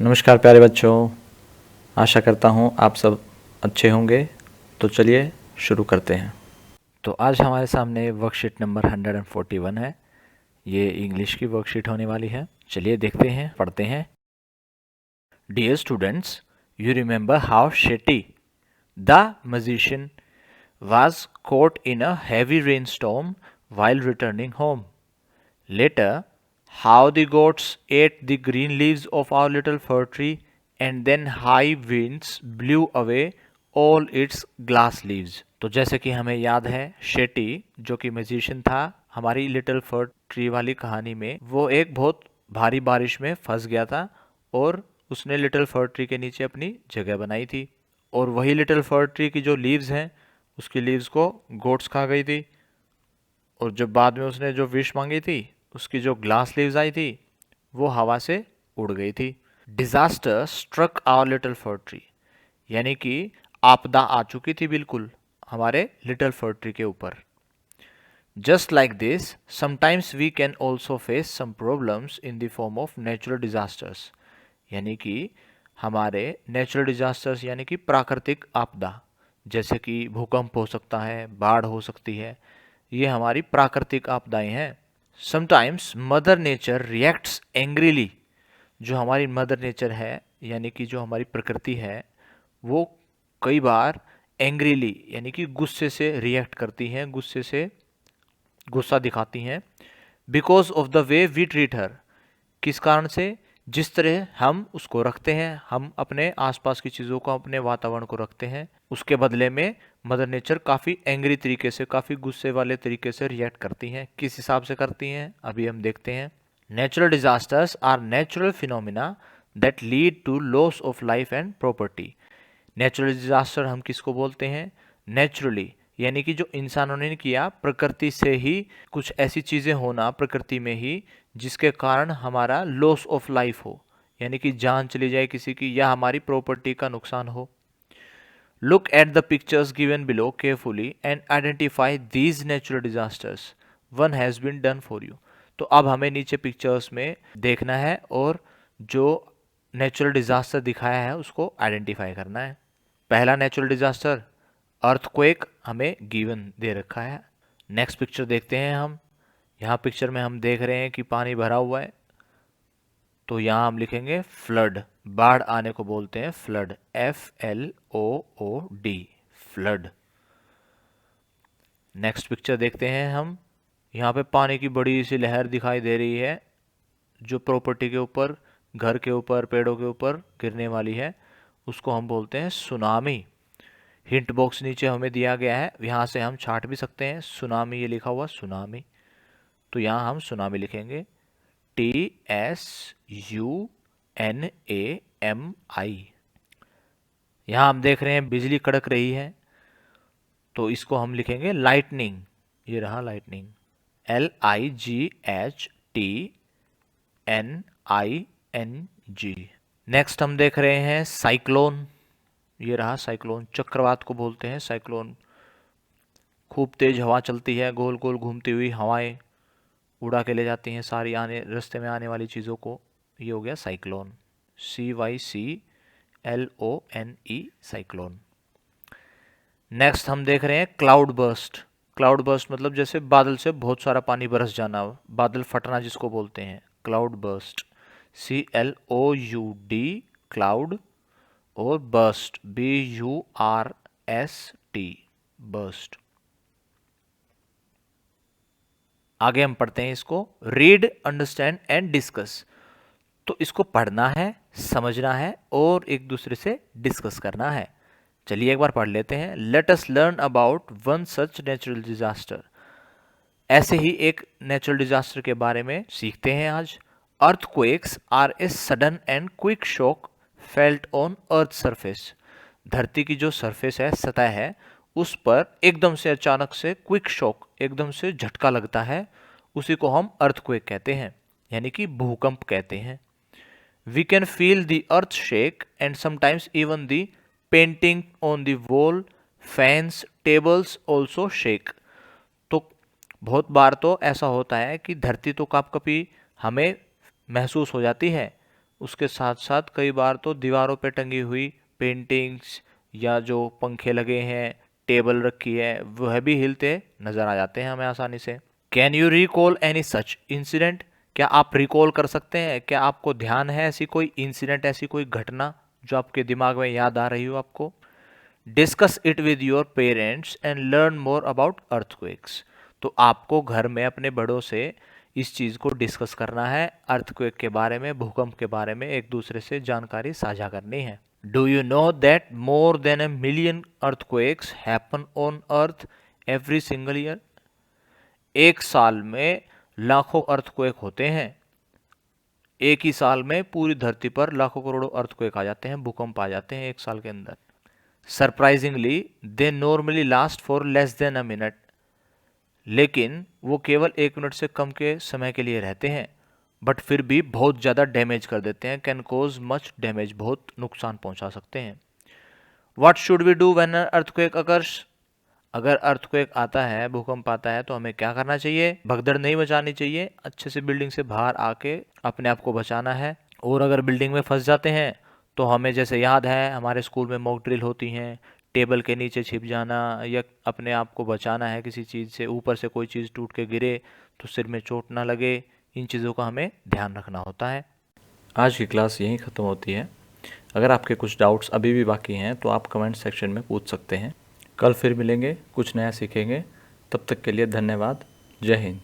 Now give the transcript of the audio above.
नमस्कार प्यारे बच्चों, आशा करता हूँ आप सब अच्छे होंगे। तो चलिए शुरू करते हैं। तो आज हमारे सामने वर्कशीट नंबर 141 है। ये इंग्लिश की वर्कशीट होने वाली है। चलिए देखते हैं, पढ़ते हैं। Dear students, you remember how Shetty the magician was caught in a heavy rainstorm while returning home. Later, how the goats ate the green leaves of our little fir tree, and then high winds blew away all its glass leaves. तो जैसे कि हमें याद है, शेटी जो कि musician था, हमारी लिटिल फर ट्री वाली कहानी में वो एक बहुत भारी बारिश में फंस गया था और उसने लिटिल फर ट्री के नीचे अपनी जगह बनाई थी। और वही लिटिल फर ट्री की जो लीव्स हैं, उसकी लीव्स को गोट्स खा गई थी। और जब बाद में उसने जो विश मांगी थी, उसकी जो ग्लास लीव्स आई थी वो हवा से उड़ गई थी। Disaster struck our little fir tree, यानी कि आपदा आ चुकी थी बिल्कुल हमारे लिटिल फर ट्री के ऊपर। Just like this sometimes we can also face some problems in the form of natural disasters, यानी कि हमारे नेचुरल डिजास्टर्स यानी कि प्राकृतिक आपदा, जैसे कि भूकंप हो सकता है, बाढ़ हो सकती है, ये हमारी प्राकृतिक आपदाएं हैं। Sometimes mother nature reacts angrily, जो हमारी मदर नेचर है यानी कि जो हमारी प्रकृति है, वो कई बार एंग्रीली यानी कि गुस्से से रिएक्ट करती हैं, गुस्से से गुस्सा दिखाती हैं। Because of the way we treat her, किस कारण से? जिस तरह हम उसको रखते हैं, हम अपने आसपास की चीज़ों को, अपने वातावरण को रखते हैं, उसके बदले में मदर नेचर काफ़ी एंग्री तरीके से, काफ़ी गुस्से वाले तरीके से रिएक्ट करती हैं। किस हिसाब से करती हैं अभी हम देखते हैं। Natural disasters are natural phenomena that lead to loss of life and property. Natural disaster हम किसको बोलते हैं? नेचुरली यानी कि जो इंसानों ने किया, प्रकृति से ही कुछ ऐसी चीज़ें होना प्रकृति में ही जिसके कारण हमारा लॉस ऑफ लाइफ हो, यानी कि जान चली जाए किसी की, या हमारी प्रॉपर्टी का नुकसान हो। Look at the pictures given below carefully and identify these natural disasters, one has been done for you. तो अब हमें नीचे पिक्चर्स में देखना है और जो नेचुरल डिजास्टर दिखाया है उसको आइडेंटिफाई करना है। पहला नेचुरल डिजास्टर अर्थक्वेक हमें गिवन दे रखा है। नेक्स्ट पिक्चर देखते हैं हम। यहाँ पिक्चर में हम देख रहे हैं कि पानी भरा हुआ है, तो यहाँ हम लिखेंगे फ्लड। बाढ़ आने को बोलते हैं flood, FLOOD, flood. Next picture देखते हैं हम। यहाँ पे पानी की बड़ी सी लहर दिखाई दे रही है जो प्रॉपर्टी के ऊपर, घर के ऊपर, पेड़ों के ऊपर गिरने वाली है, उसको हम बोलते हैं सुनामी। हिंट बॉक्स नीचे हमें दिया गया है, यहाँ से हम छाट भी सकते हैं। सुनामी ये लिखा हुआ सुनामी, तो यहाँ हम सुनामी लिखेंगे TSUNAMI। यहाँ हम देख रहे हैं बिजली कड़क रही है, तो इसको हम लिखेंगे लाइटनिंग। ये रहा लाइटनिंग, LIGHTNING। नेक्स्ट हम देख रहे हैं साइक्लोन। ये रहा साइक्लोन, चक्रवात को बोलते हैं साइक्लोन। खूब तेज हवा चलती है, गोल गोल घूमती हुई हवाएं उड़ा के ले जाती हैं सारी आने रास्ते में आने वाली चीज़ों को। ये हो गया साइक्लोन, CYCLONE, साइक्लोन। नेक्स्ट हम देख रहे हैं क्लाउड बर्स्ट। क्लाउड बर्स्ट मतलब जैसे बादल से बहुत सारा पानी बरस जाना, बादल फटना जिसको बोलते हैं, क्लाउड बर्स्ट, CLOUD, क्लाउड, और बर्स्ट, BURST, बर्स्ट। आगे हम पढ़ते हैं इसको। Read, understand and discuss. तो इसको पढ़ना है, समझना है और एक दूसरे से डिस्कस करना है। चलिए एक बार पढ़ लेते हैं। Let us learn about one such natural disaster. ऐसे ही एक नेचुरल डिजास्टर के बारे में सीखते हैं आज। Earthquakes are a sudden and quick shock felt on earth surface. धरती की जो सरफेस है, सतह है, उस पर एकदम से अचानक से क्विक शॉक, एकदम से झटका लगता है, उसी को हम अर्थक्वेक कहते हैं, यानी कि भूकंप कहते हैं। We can feel the earth shake and sometimes even the painting on the wall, fans, tables also shake। तो बहुत बार तो ऐसा होता है कि धरती तो कभी कभी हमें महसूस हो जाती है, उसके साथ साथ कई बार तो दीवारों पे टंगी हुई पेंटिंग्स या जो पंखे लगे हैं, टेबल रखी है, वह भी हिलते नजर आ जाते हैं हमें आसानी से। Can you recall any such incident? क्या आप रिकॉल कर सकते हैं, क्या आपको ध्यान है ऐसी कोई इंसिडेंट, ऐसी कोई घटना जो आपके दिमाग में याद आ रही हो आपको? Discuss it with your parents and learn more about earthquakes. तो आपको घर में अपने बड़ों से इस चीज़ को डिस्कस करना है, अर्थक्वेक के बारे में, भूकंप के बारे में एक दूसरे से जानकारी साझा करनी है। Do you know that more than a million earthquakes happen on earth every single year? एक साल में लाखों अर्थक्वेक होते हैं। एक ही साल में पूरी धरती पर लाखों करोड़ों अर्थक्वेक आ जाते हैं, भूकंप आ जाते हैं एक साल के अंदर। Surprisingly they normally last for less than a minute. लेकिन वो केवल 1 मिनट से कम के समय के लिए रहते हैं, बट फिर भी बहुत ज़्यादा डैमेज कर देते हैं। कैन कोज मच डैमेज, बहुत नुकसान पहुंचा सकते हैं। What should we do when earthquake occurs? अगर अर्थक्वेक आता है, भूकंप आता है, तो हमें क्या करना चाहिए? भगदड़ नहीं मचानी चाहिए, अच्छे से बिल्डिंग से बाहर आके अपने आप को बचाना है। और अगर बिल्डिंग में फंस जाते हैं तो हमें, जैसे याद है हमारे स्कूल में मॉक ड्रिल होती हैं, टेबल के नीचे छिप जाना या अपने आप को बचाना है किसी चीज़ से, ऊपर से कोई चीज़ टूट के गिरे तो सिर में चोट ना लगे, इन चीज़ों का हमें ध्यान रखना होता है। आज की क्लास यहीं ख़त्म होती है। अगर आपके कुछ डाउट्स अभी भी बाकी हैं तो आप कमेंट सेक्शन में पूछ सकते हैं। कल फिर मिलेंगे, कुछ नया सीखेंगे। तब तक के लिए धन्यवाद। जय हिंद।